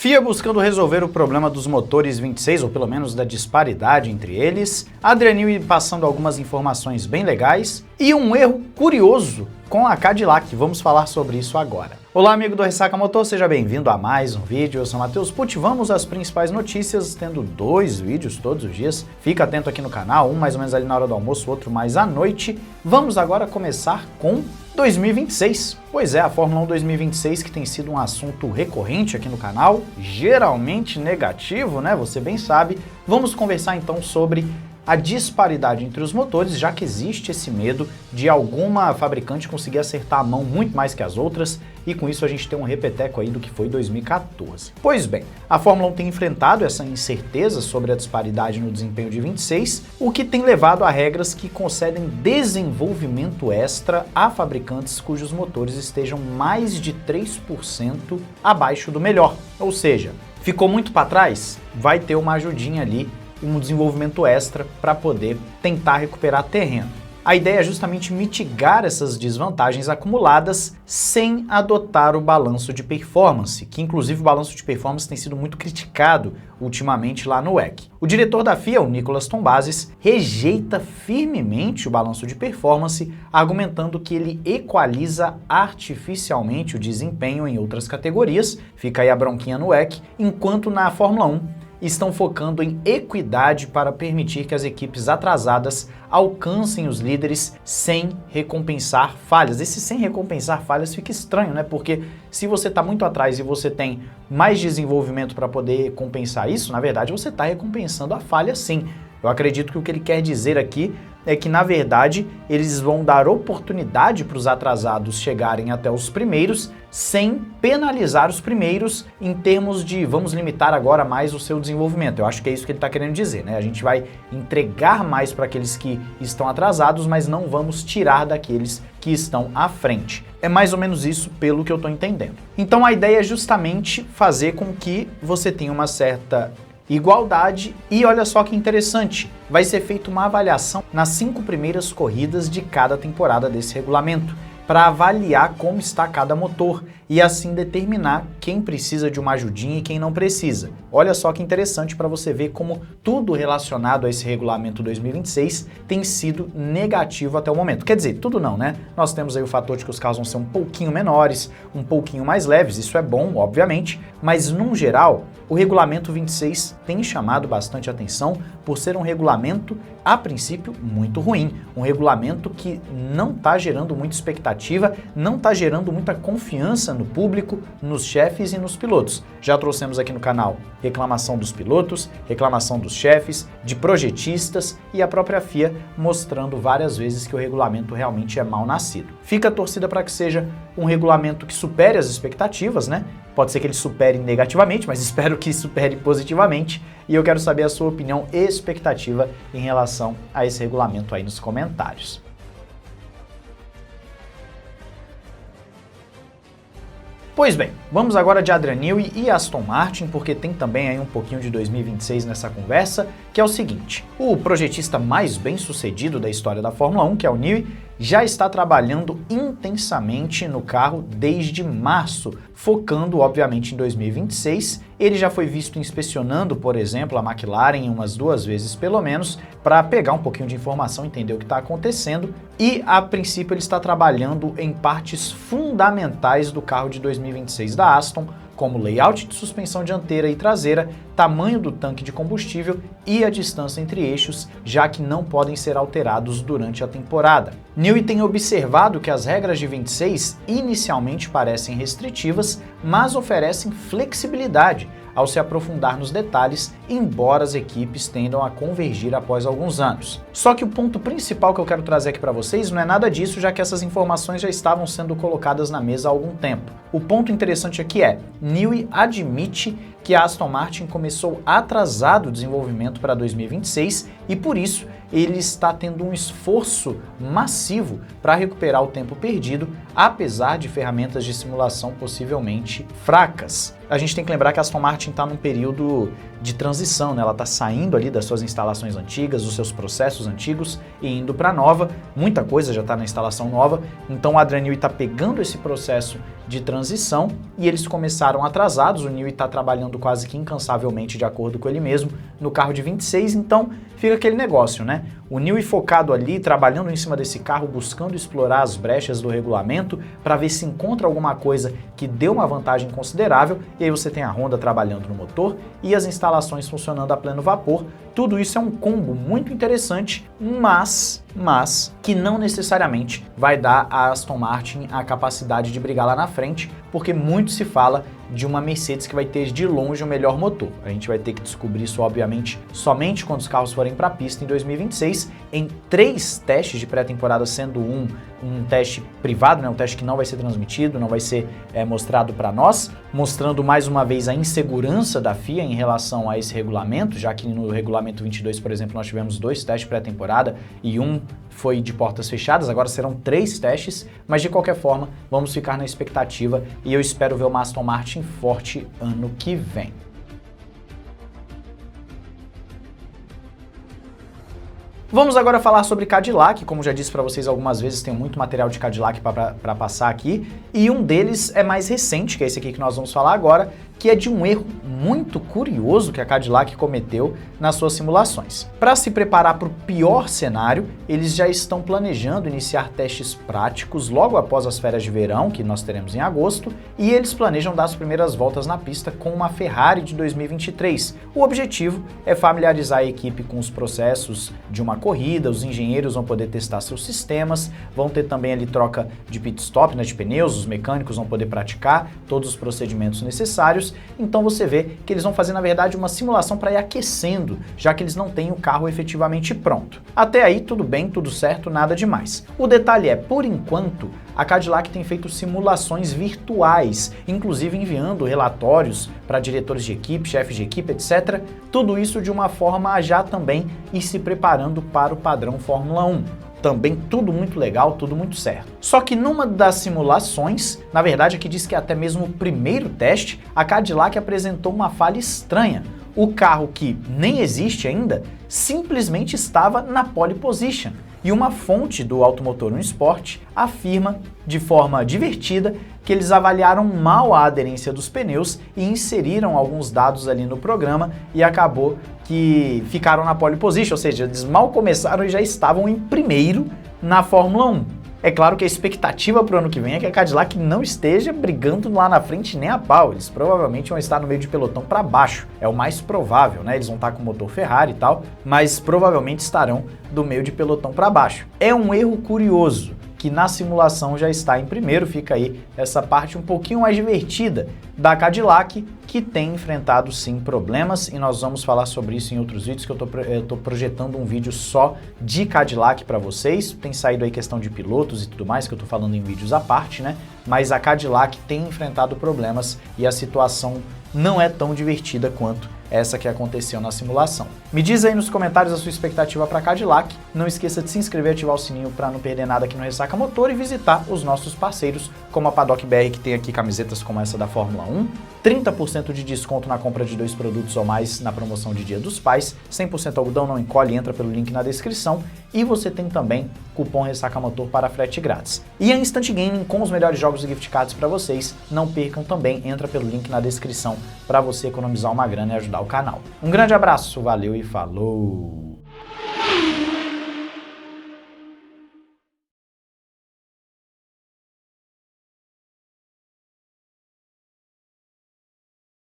FIA buscando resolver o problema dos motores 26, ou pelo menos da disparidade entre eles, Adrian Newey passando algumas informações bem legais e um erro curioso com a Cadillac. Vamos falar sobre isso agora. Olá, amigo do Ressaca Motor, seja bem-vindo a mais um vídeo. Eu sou Matheus Pucci. Vamos às principais notícias, tendo 2 vídeos todos os dias. Fica atento aqui no canal, um mais ou menos ali na hora do almoço, outro mais à noite. Vamos agora começar com 2026. Pois é, a Fórmula 1 2026 que tem sido um assunto recorrente aqui no canal, geralmente negativo, né? Você bem sabe. Vamos conversar então sobre a disparidade entre os motores, já que existe esse medo de alguma fabricante conseguir acertar a mão muito mais que as outras, e com isso a gente tem um repeteco aí do que foi 2014. Pois bem, a Fórmula 1 tem enfrentado essa incerteza sobre a disparidade no desempenho de 26, o que tem levado a regras que concedem desenvolvimento extra a fabricantes cujos motores estejam mais de 3% abaixo do melhor. Ou seja, ficou muito para trás? Vai ter uma ajudinha ali, um desenvolvimento extra para poder tentar recuperar terreno. A ideia é justamente mitigar essas desvantagens acumuladas sem adotar o balanço de performance, que inclusive o balanço de performance tem sido muito criticado ultimamente lá no WEC. O diretor da FIA, o Nicolas Tombazis, rejeita firmemente o balanço de performance, argumentando que ele equaliza artificialmente o desempenho em outras categorias, fica aí a bronquinha no WEC, enquanto na Fórmula 1 estão focando em equidade para permitir que as equipes atrasadas alcancem os líderes sem recompensar falhas. Esse sem recompensar falhas fica estranho, né? Porque se você está muito atrás e você tem mais desenvolvimento para poder compensar isso, na verdade você está recompensando a falha sim. Eu acredito que o que ele quer dizer aqui é que, na verdade, eles vão dar oportunidade para os atrasados chegarem até os primeiros, sem penalizar os primeiros em termos de vamos limitar agora mais o seu desenvolvimento. Eu acho que é isso que ele está querendo dizer, né? A gente vai entregar mais para aqueles que estão atrasados, mas não vamos tirar daqueles que estão à frente. É mais ou menos isso pelo que eu estou entendendo. Então a ideia é justamente fazer com que você tenha uma certa igualdade e olha só que interessante, vai ser feita uma avaliação nas 5 primeiras corridas de cada temporada desse regulamento, para avaliar como está cada motor e assim determinar quem precisa de uma ajudinha e quem não precisa. Olha só que interessante para você ver como tudo relacionado a esse regulamento 2026 tem sido negativo até o momento. Quer dizer, tudo não, né? Nós temos aí o fator de que os carros vão ser um pouquinho menores, um pouquinho mais leves, isso é bom, obviamente, mas num geral, o regulamento 26 tem chamado bastante atenção por ser um regulamento, a princípio, muito ruim. Um regulamento que não está gerando muita expectativa, não está gerando muita confiança no público, nos chefes e nos pilotos. Já trouxemos aqui no canal reclamação dos pilotos, reclamação dos chefes, de projetistas e a própria FIA mostrando várias vezes que o regulamento realmente é mal nascido. Fica a torcida para que seja um regulamento que supere as expectativas, né? Pode ser que ele supere negativamente, mas espero que supere positivamente. E eu quero saber a sua opinião e expectativa em relação a esse regulamento aí nos comentários. Pois bem, vamos agora de Adrian Newey e Aston Martin, porque tem também aí um pouquinho de 2026 nessa conversa, que é o seguinte: o projetista mais bem-sucedido da história da Fórmula 1, que é o Newey, já está trabalhando intensamente no carro desde março, focando obviamente em 2026. Ele já foi visto inspecionando, por exemplo, a McLaren umas 2 vezes pelo menos, para pegar um pouquinho de informação, entender o que está acontecendo, e a princípio ele está trabalhando em partes fundamentais do carro de 2026 da Aston, como layout de suspensão dianteira e traseira, tamanho do tanque de combustível e a distância entre eixos, já que não podem ser alterados durante a temporada. Newey tem observado que as regras de 26 inicialmente parecem restritivas, mas oferecem flexibilidade ao se aprofundar nos detalhes, embora as equipes tendam a convergir após alguns anos. Só que o ponto principal que eu quero trazer aqui para vocês não é nada disso, já que essas informações já estavam sendo colocadas na mesa há algum tempo. O ponto interessante aqui é, Newey admite que a Aston Martin começou atrasado o desenvolvimento para 2026 e por isso ele está tendo um esforço massivo para recuperar o tempo perdido, apesar de ferramentas de simulação possivelmente fracas. A gente tem que lembrar que a Aston Martin está num período de transição, né? Ela está saindo ali das suas instalações antigas, dos seus processos antigos e indo para a nova. Muita coisa já está na instalação nova, então o Adrian Newey está pegando esse processo de transição e eles começaram atrasados. O Newey está trabalhando quase que incansavelmente, de acordo com ele mesmo, no carro de 26, então fica aquele negócio, né? O Newey focado ali, trabalhando em cima desse carro, buscando explorar as brechas do regulamento para ver se encontra alguma coisa que dê uma vantagem considerável, e aí você tem a Honda trabalhando no motor e as instalações funcionando a pleno vapor. Tudo isso é um combo muito interessante, mas que não necessariamente vai dar a Aston Martin a capacidade de brigar lá na frente, porque muito se fala de uma Mercedes que vai ter de longe o melhor motor. A gente vai ter que descobrir isso, obviamente, somente quando os carros forem para a pista em 2026, em 3 testes de pré-temporada, sendo um teste privado, né, um teste que não vai ser transmitido, não vai ser mostrado para nós, mostrando mais uma vez a insegurança da FIA em relação a esse regulamento, já que no regulamento 22, por exemplo, nós tivemos 2 testes pré-temporada e um foi de portas fechadas, agora serão 3 testes, mas de qualquer forma, vamos ficar na expectativa e eu espero ver uma Aston Martin forte ano que vem. Vamos agora falar sobre Cadillac. Como já disse para vocês algumas vezes, tem muito material de Cadillac para passar aqui, e um deles é mais recente, que é esse aqui que nós vamos falar agora, que é de um erro muito curioso que a Cadillac cometeu nas suas simulações. Para se preparar para o pior cenário, eles já estão planejando iniciar testes práticos logo após as férias de verão, que nós teremos em agosto, e eles planejam dar as primeiras voltas na pista com uma Ferrari de 2023. O objetivo é familiarizar a equipe com os processos de uma corrida, os engenheiros vão poder testar seus sistemas, vão ter também ali troca de pit stop, né, de pneus, os mecânicos vão poder praticar todos os procedimentos necessários. Então você vê que eles vão fazer, na verdade, uma simulação para ir aquecendo, já que eles não têm o carro efetivamente pronto. Até aí tudo bem, tudo certo, nada demais. O detalhe é, por enquanto, a Cadillac tem feito simulações virtuais, inclusive enviando relatórios para diretores de equipe, chefes de equipe, etc. Tudo isso de uma forma a já também ir se preparando para o padrão Fórmula 1. Também tudo muito legal, tudo muito certo. Só que numa das simulações, na verdade aqui diz que até mesmo o primeiro teste, a Cadillac apresentou uma falha estranha. O carro, que nem existe ainda, simplesmente estava na pole position. E uma fonte do Automotor 1 Sport afirma, de forma divertida, que eles avaliaram mal a aderência dos pneus e inseriram alguns dados ali no programa e acabou que ficaram na pole position, ou seja, eles mal começaram e já estavam em primeiro na Fórmula 1. É claro que a expectativa para o ano que vem é que a Cadillac não esteja brigando lá na frente nem a pau, eles provavelmente vão estar no meio de pelotão para baixo, é o mais provável, né? Eles vão estar com o motor Ferrari e tal, mas provavelmente estarão do meio de pelotão para baixo. É um erro curioso, que na simulação já está em primeiro, fica aí essa parte um pouquinho mais divertida da Cadillac, que tem enfrentado sim problemas, e nós vamos falar sobre isso em outros vídeos, que eu tô projetando um vídeo só de Cadillac para vocês. Tem saído aí questão de pilotos e tudo mais, que eu tô falando em vídeos à parte, né? Mas a Cadillac tem enfrentado problemas e a situação não é tão divertida quanto essa que aconteceu na simulação. Me diz aí nos comentários a sua expectativa para Cadillac. Não esqueça de se inscrever e ativar o sininho para não perder nada aqui no Ressaca Motor e visitar os nossos parceiros, como a Paddock BR, que tem aqui camisetas como essa da Fórmula 1, 30% de desconto na compra de 2 produtos ou mais na promoção de Dia dos Pais, 100% algodão não encolhe, entra pelo link na descrição, e você tem também cupom Ressaca Motor para frete grátis. E a Instant Gaming com os melhores jogos e gift cards para vocês, não percam também, entra pelo link na descrição para você economizar uma grana e ajudar o canal. Um grande abraço, valeu e falou!